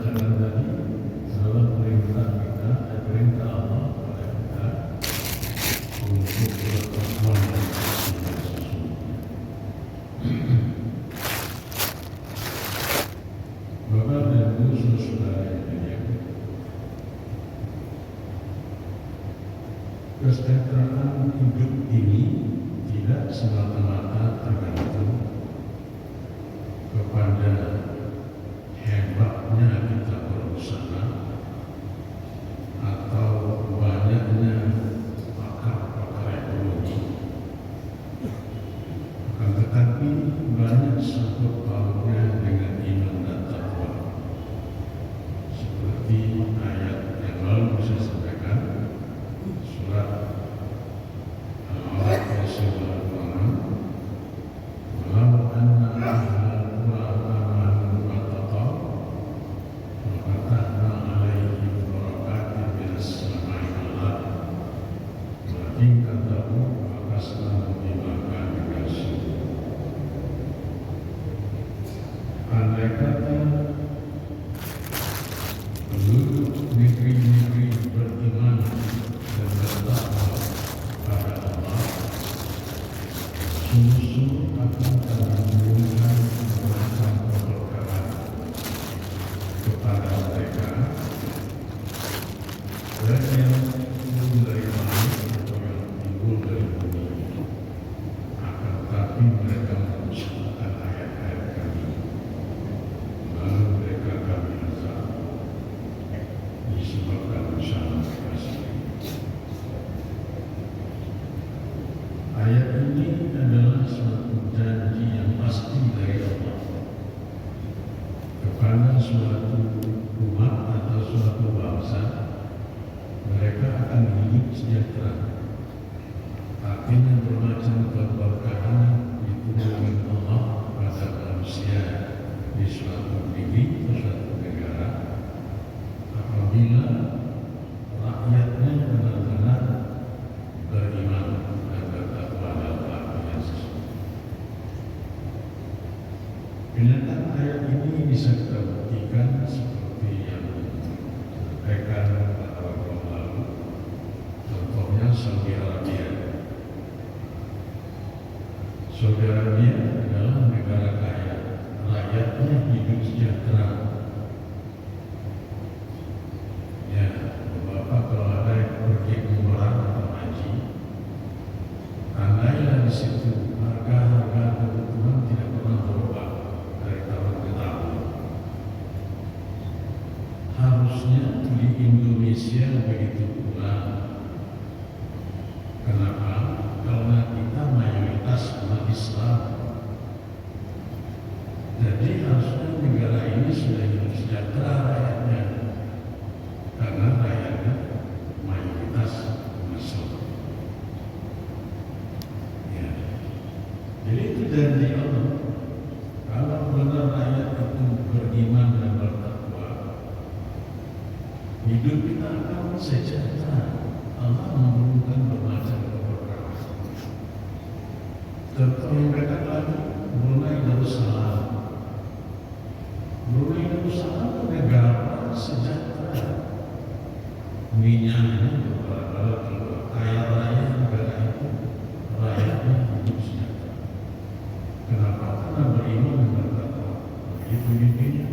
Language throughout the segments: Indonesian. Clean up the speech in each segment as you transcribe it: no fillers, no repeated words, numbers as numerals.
bacakan tadi adalah perintah kita, perintah Allah kepada kita untuk bertakwa dan sesungguhnya. Bapak dan Ibu saudara yang dimuliakan, kesejahteraan hidup ini tidak semata-mata tergantung kepada hebatnya kita berusaha atau banyaknya pakar-pakar ekonomi, akan tetapi banyak sangkut pautnya dengan iman dan takwa. Seperti ayat yang lalu saya sampaikan, surat Al-Alaq ayat 96, walau anna ahlal qura amanu wattaqaw lafatahna 'alaihim barakatin minas samai wal ardh walakin kadzabu fakasnahum bima kanu yaksibun. Andai kata penduduk negeri-negeri beriman dan bertakwa pada Allah, sungguh-sungguh akan kami menurunkan berbagai keberkahan kepada mereka, baik yang timbul dari langit atau yang timbul dari bumi. Akan tetapi mereka mendustakan ayat-ayat kami, lalu mereka kami azab disebabkan usaha mereka sendiri. Ayat ini adalah suatu janji yang pasti dari Allah kepada suatu umat atau suatu bangsa. Mereka akan hidup sejahtera, artinya bermacam keberkahan diturunkan Allah pada manusia di suatu negeri atau suatu negara apabila rakyatnya benar-benar beriman dan bertakwa dalam artinya sesungguhnya. Kenyataan ayat ini bisa kita buktikan seperti yang disampaikan pada waktu lalu. Contohnya Saudi Arabia. Saudi Arabia adalah negara kaya, rakyatnya hidup sejahtera. Ya, Bapak kalau ada yang pergi umrah atau haji, tandailah di situ harga-harga kebutuhan tidak pernah berubah dari tahun ke tahun. Harusnya di Indonesia begitu pula. Kenapa? Karena kita mayoritas umat Islam. Jadi harusnya negara ini sudah hidup sejahtera rakyatnya, karena rakyatnya mayoritas umat Islam. Ya. Jadi itu janji Allah. Kalau benar rakyat itu beriman dan bertakwa, hidup kita akan sejahtera. Allah menurunkan bermacam keberkahan. Contoh yang dekat lagi, Brunei Darussalam. Brunei Darussalam negara sejahtera. Minyaknya berbagai kaya raya negara itu, rakyatnya hidup sejahtera. Kenapa? Karena beriman dan bertakwa. Begitu intinya.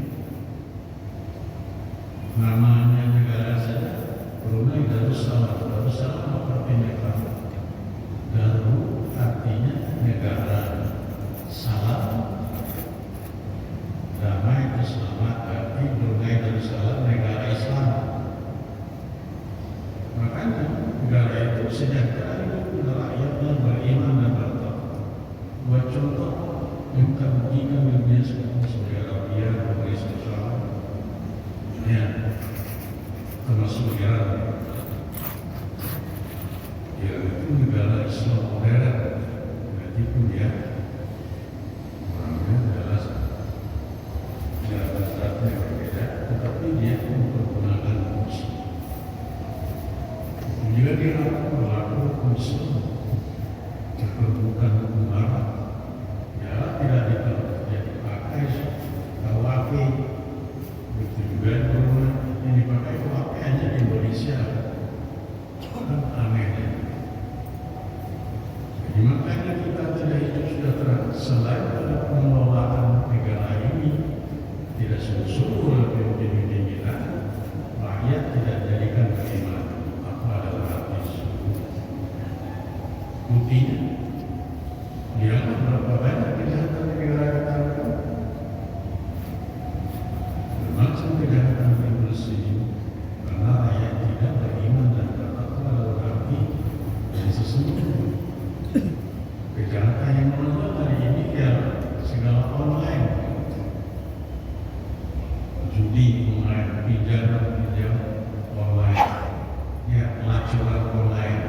Namanya negara saja, Brunei Darussalam. Darussalam artinya apa? Daru artinya negara, salam damai selamat, arti Brunei Darussalam negara Islam. Makanya negara itu sejahtera, itu rakyatnya beriman dan bertakwa. Buat contoh yang kita buktikan di dunia sekarang, Saudi Arabia, Malaysia, ya, termasuk Iran. Iran itu negara Islam modern, berarti pun dia orangnya adalah jabat-jabatnya berbeda, tetapi dia mempergunakan Muslim. Juga dia akan berlaku Muslim, bukan hukum Arab. Ya tidak dipakai KUHP, begitu juga Buktinya, lihatlah berapa banyak kejahatan di negara kita, termasuk kejahatan yang bersih, karena rakyat tidak beriman dan bertakwa dalam arti yang sesungguhnya. Kejahatan yang menonjol hari ini ya segala online, judi online, pinjam online, ya pelacuran online.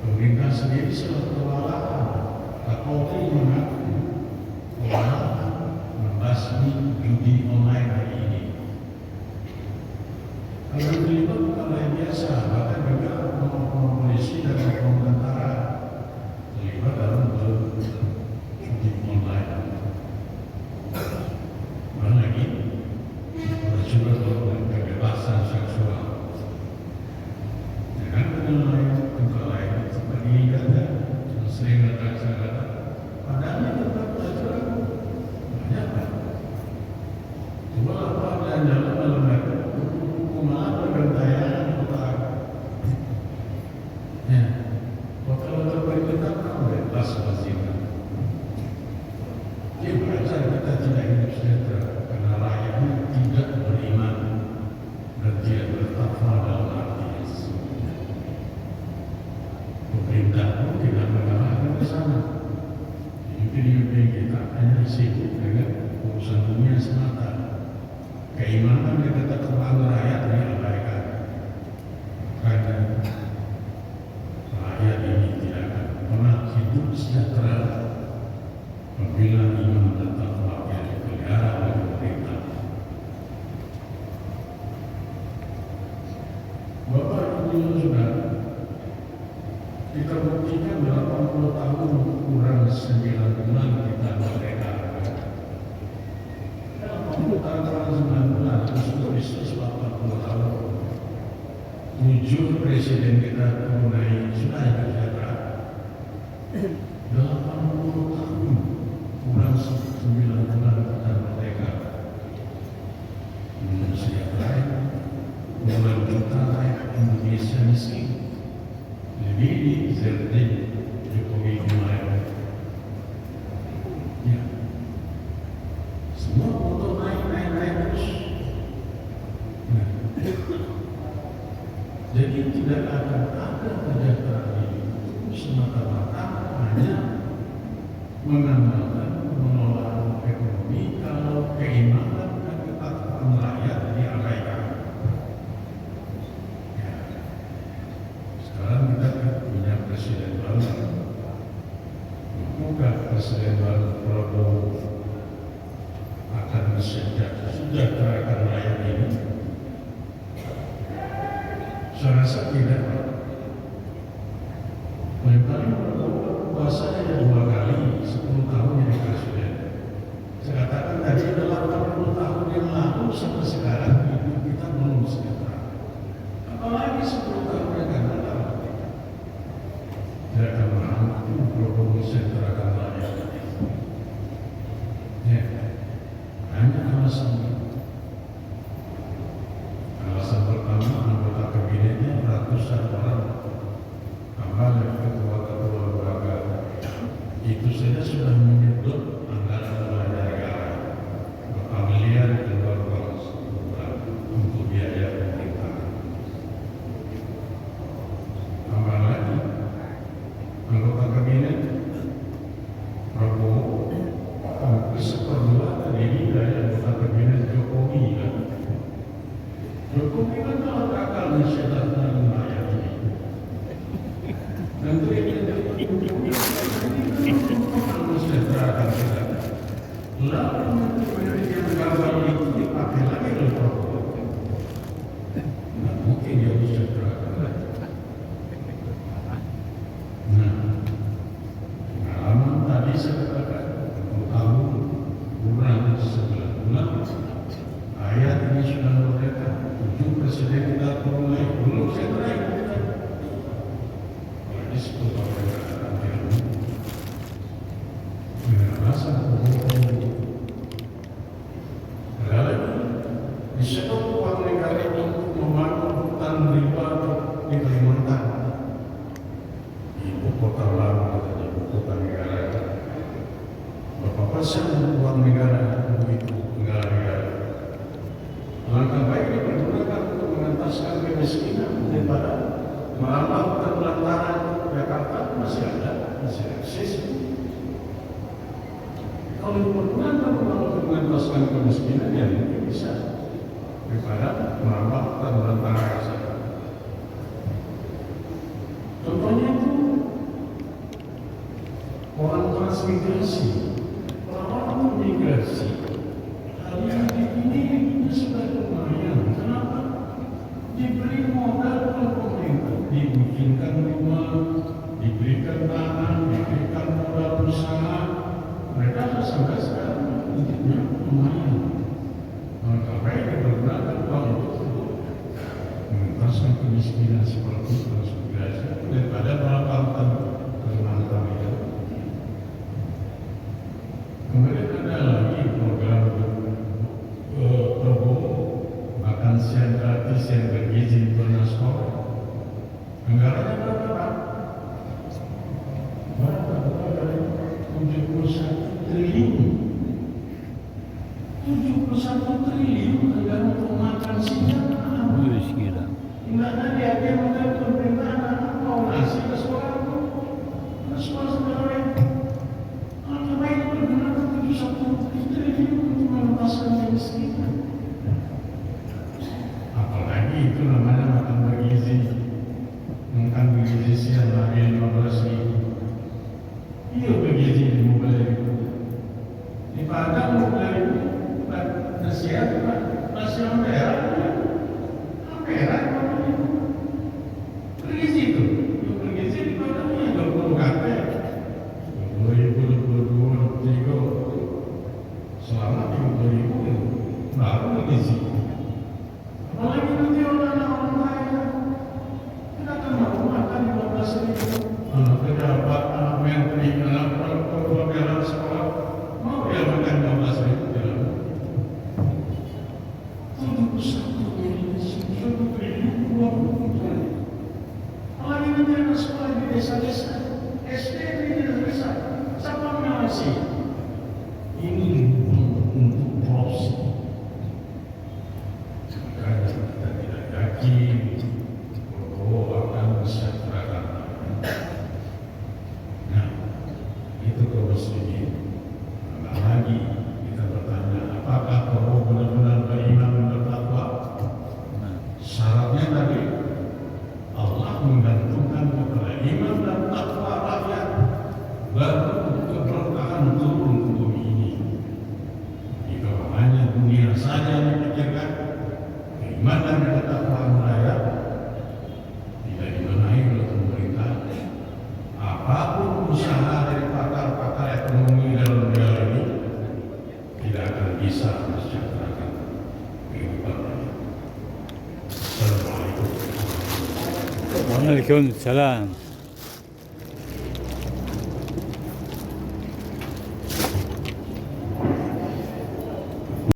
Pemerintah sendiri sudah kewalahan, Kapolri mengaku kewalahan membasmi judi online hari ini. Kalau terlibat bukan hal biasa, bahkan juga polisi dan tentara terlibat dalam judi online. Mana lagi berjuang dengan kebebasan seksual. Dengan penilaian lain seperti ini kata, sering kata, padahal itu tetap pelajaran banyak kan. Cuma apa dan dalam hukum apa bergaya otak. Ya, kalau terberita kan bebas pastinya. Dia belajar kita tidak hidup sejahtera karena rakyatnya tidak beriman dan tidak bertakwa dalam arti yang sesungguhnya. Pemerintah pun tidak mengarahkan ke sana. Pemimpin kita hanya sibuk dengan urusan dunia semata. Keimanan yang kita terlalu rakyat diabaikan. Karena rakyat ini tidak akan pernah hidup sejahtera apabila iman dan takwa yang dipelihara oleh pemerintah. Bapak Ibu Saudara, kita buktikan 80 tahun kurang 9 bulan kita merdeka. 80 tahun kurang 9 bulan, Agustus 80 tahun. 7 presiden kita mengenai sudah sejahtera. 80 tahun kurang 9 bulan kita merdeka. Sejahtera, puluhan juta rakyat Indonesia miskin. Lebih di ZD Jokowi kemarin. Ya. Semua foto naik terus. Nah. Jadi tidak akan ada kesejahteraan ini semata-mata hanya mengandalkan pengelolaan ekonomi kalau keimanan dan ketakwaan rakyat diabaikan. Ya. Sekarang kita punya presiden baru. Bukan presiden baru Prabowo akan mensejahterakan rakyat ini. Saya rasa tidak. Paling Prabowo kuasanya 2 kali 10 tahun jadi presiden. Saya katakan tadi dalam 80 tahun yang lalu sampai sekarang hidup kita belum sejahtera. Apalagi 10 tahun yang akan datang. Tidak akan mampu Prabowo mensejahterakan rakyat. Ya, hanya alasannya. Alasan pertama, anggota kabinetnya ratusan orang. Tambah ketua-ketua lembaga. Itu saja sudah menyedot anggaran belanja negara. Berapa miliar keluar untuk biaya pemerintah. Tambah lagi, anggota kabinet Prabowo seperluan terdiri dari anggota kabinet Jokowi kan. Jokowi kan kalau akal mensejahterakan rakyat ini. Dan Jokowi mensejahterakan kita. Lalu yang gambar itu dipakai lagi oleh Prabowo. Nah, mungkin dia mensejahterakan lagi. Nah, pengalaman tadi saya katakan tahun kurang 9 bulan ayat ini sudah merdeka. 7 presiden kita mulai belum sejahtera. Jadi 10 tahun dengan alasan bohong. Ada lagi 2% uang negara itu negara. Langkah baik dipergunakan untuk mengentaskan kemiskinan daripada merambah ketelantaran Jakarta masih ada, masih eksis. Kalau dipergunakan untuk mengentaskan kemiskinan ya mungkin bisa daripada merambah ketelantaran. Contohnya itu orang transmigrasi, orang migrasi. Hari ini sudah lumayan. Kenapa? Diberi modal oleh pemerintah, dibikinkan rumah, diberikan tanah, diberikan modal usaha. Mereka sampai sekarang hidupnya lumayan. Maka baik dipergunakan uang itu untuk mengentaskan kemiskinan seperti transmigrasi daripada melakukan kelimatan itu. Kemudian ada lagi program Prabowo makan siang gratis yang bergizi di sekolah. Anggarannya berapa? Dari 71 triliun. 71 triliun anggaran untuk makan siang. Tidak ada diajar modal pemerintahan anak mau nasi ke sekolah itu. Ke sekolah sebenarnya. Maka baik bergunakan 71 triliun untuk mengentaskan kemiskinan. Apalagi itu namanya makan bergizi. Makan bergizi siang lagi 15.000. Iya bergizi di mobil itu. Di Padang mobil itu nasi apa? Nasi merah. Merah. Bergizi itu. Bergizi di Padangnya 20 KP. 2022, 2023. Selama 30.000 baru bergizi. Apalagi nanti orang kaya kita akan mau makan 15.000. Anak pejabat, anak menteri, anak perwakilan sekolah mau dia makan 15.000 tidak. 71 triliun uang. Apalagi nanti anak sekolah di desa-desa, SD di desa-desa, siapa mengawasi? Ini untuk korupsi. Makanya kita tidak yakin bahwa akan mesejahterakan. Nah, itu kaum muslimin. Nah, lagi kita bertanya, apakah Prabowo benar-benar beriman dan bertakwa? Syaratnya tadi Allah menggantungkan kepada iman dan takwa rakyat baru keberkahan turun ke bumi ini. Jika hanya dunia saja dipikirkan, keimanan dan ketakwaan rakyat tidak dibenahi oleh pemerintah. Apapun usaha dari pakar-pakar ekonomi dalam negara ini tidak akan bisa mensejahterakan kehidupan rakyat. Assalamualaikum. Waalaikumsalam.